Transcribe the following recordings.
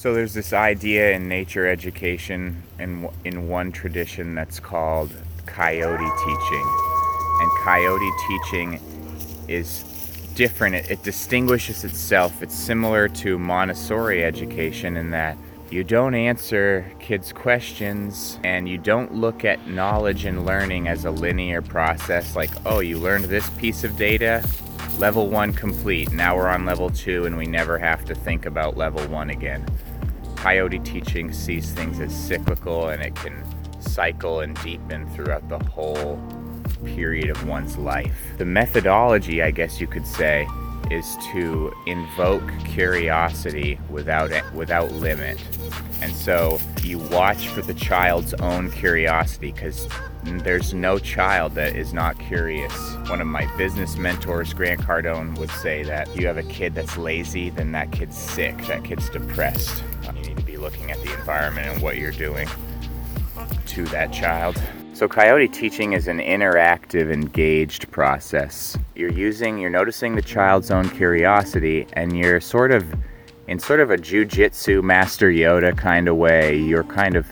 So there's this idea in nature education in one tradition that's called Coyote Teaching. And Coyote Teaching is different. It distinguishes itself. It's similar to Montessori education in that you don't answer kids' questions and you don't look at knowledge and learning as a linear process like, oh, you learned this piece of data, level 1 complete, now we're on level 2 and we never have to think about level 1 again. Coyote Teaching sees things as cyclical, and it can cycle and deepen throughout the whole period of one's life. The methodology, I guess you could say, is to invoke curiosity without limit. And so you watch for the child's own curiosity, because there's no child that is not curious. One of my business mentors, Grant Cardone, would say that you have a kid that's lazy, then that kid's sick, that kid's depressed. You need to be looking at the environment and what you're doing to that child. So Coyote Teaching is an interactive, engaged process. You're noticing the child's own curiosity, and you're in sort of a jujitsu Master Yoda kind of way. You're kind of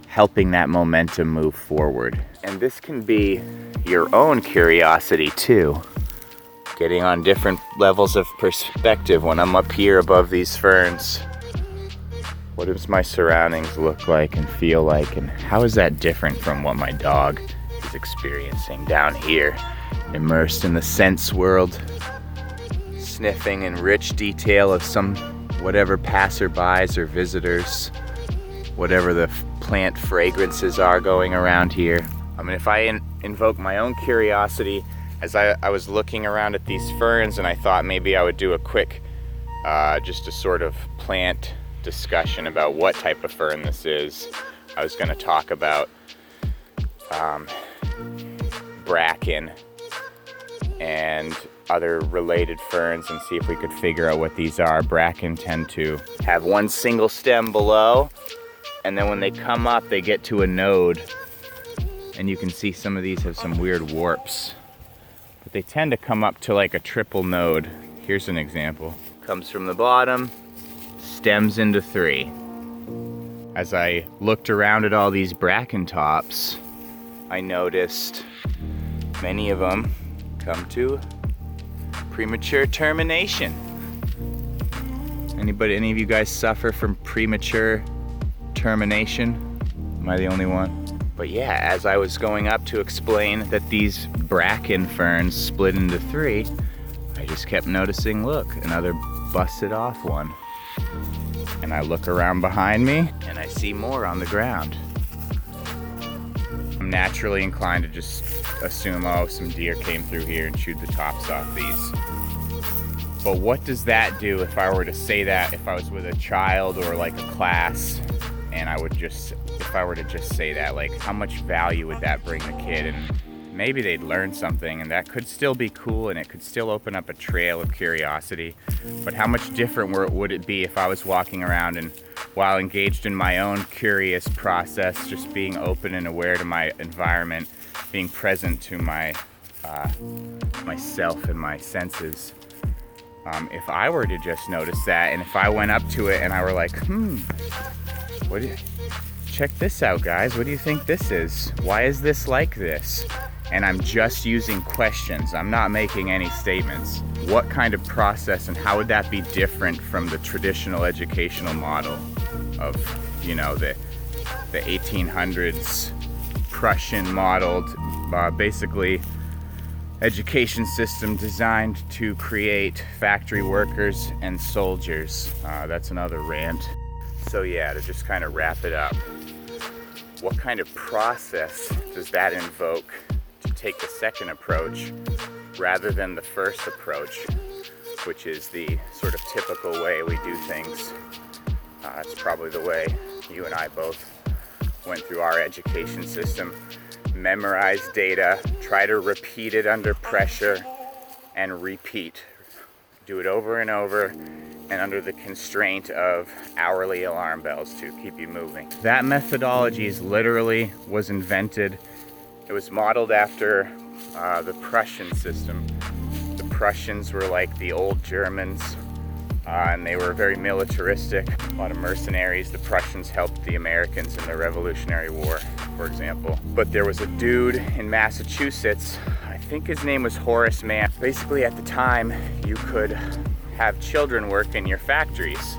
helping that momentum move forward. And this can be your own curiosity too. Getting on different levels of perspective. When I'm up here above these ferns, what does my surroundings look like and feel like, and how is that different from what my dog is experiencing down here, immersed in the sense world, sniffing in rich detail of some whatever passerbys or visitors, whatever the plant fragrances are going around here. I mean, if I invoke my own curiosity as I was looking around at these ferns, and I thought maybe I would do a quick, just a sort of plant discussion about what type of fern this is. I was going to talk about bracken and other related ferns and see if we could figure out what these are. Bracken tend to have one single stem below, and then when they come up they get to a node, and you can see some of these have some weird warps, but they tend to come up to like a triple node. Here's an example. Comes from the bottom, stems into 3. As I looked around at all these bracken tops, I noticed many of them come to premature termination. Any of you guys suffer from premature termination? Am I the only one? But yeah, as I was going up to explain that these bracken ferns split into 3, I just kept noticing, look, another busted off one. And I look around behind me and I see more on the ground. I'm naturally inclined to just assume, oh, some deer came through here and chewed the tops off these. But what does that do if I were to say that, if I was with a child or like a class, and if I were to just say that, like, how much value would that bring the kid? And maybe they'd learn something, and that could still be cool, and it could still open up a trail of curiosity. But how much different would it be if I was walking around and, while engaged in my own curious process, just being open and aware to my environment, being present to myself and my senses. If I were to just notice that, and if I went up to it and I were like, check this out, guys. What do you think this is? Why is this like this? And I'm just using questions. I'm not making any statements. What kind of process and how would that be different from the traditional educational model of, the 1800s Prussian modeled, basically education system designed to create factory workers and soldiers. That's another rant. So yeah, to just kind of wrap it up, what kind of process does that invoke to take the second approach rather than the first approach, which is the sort of typical way we do things? It's probably the way you and I both went through our education system. Memorize data, try to repeat it under pressure, and repeat. Do it over and over, and under the constraint of hourly alarm bells to keep you moving. That methodology was invented. It was modeled after the Prussian system. The Prussians were like the old Germans. and they were very militaristic. A lot of mercenaries. The Prussians helped the Americans in the Revolutionary War, for example. But there was a dude in Massachusetts, I think his name was Horace Mann. Basically at the time, you could have children work in your factories.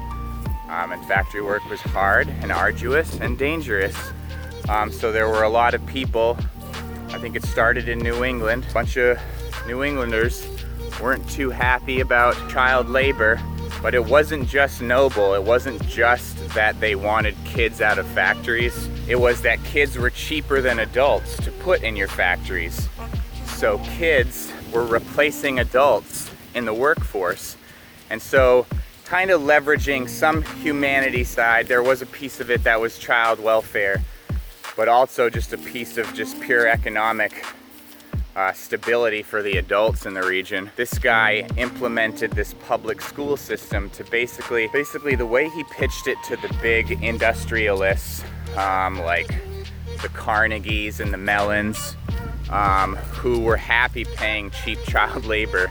And factory work was hard and arduous and dangerous. So there were a lot of people, I think it started in New England. A bunch of New Englanders weren't too happy about child labor, but it wasn't just noble. It wasn't just that they wanted kids out of factories. It was that kids were cheaper than adults to put in your factories. So kids were replacing adults in the workforce. And so kind of leveraging some humanity side, there was a piece of it that was child welfare, but also just a piece of just pure economic stability for the adults in the region. This guy implemented this public school system to basically the way he pitched it to the big industrialists, like the Carnegies and the Mellons, who were happy paying cheap child labor.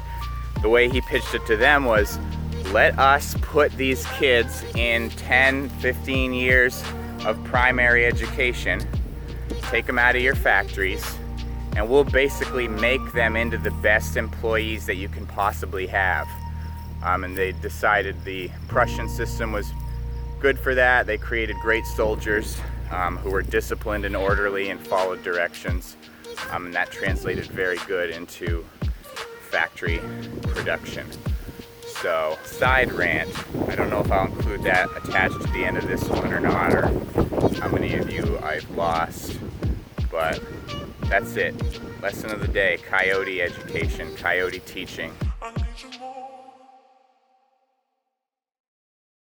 The way he pitched it to them was, let us put these kids in 10, 15 years of primary education, take them out of your factories, and we'll basically make them into the best employees that you can possibly have. And they decided the Prussian system was good for that. They created great soldiers who were disciplined and orderly and followed directions. And that translated very good into factory production. So, side rant. I don't know if I'll include that attached to the end of this one or not, or how many of you I've lost, but that's it. Lesson of the day, coyote education, coyote teaching.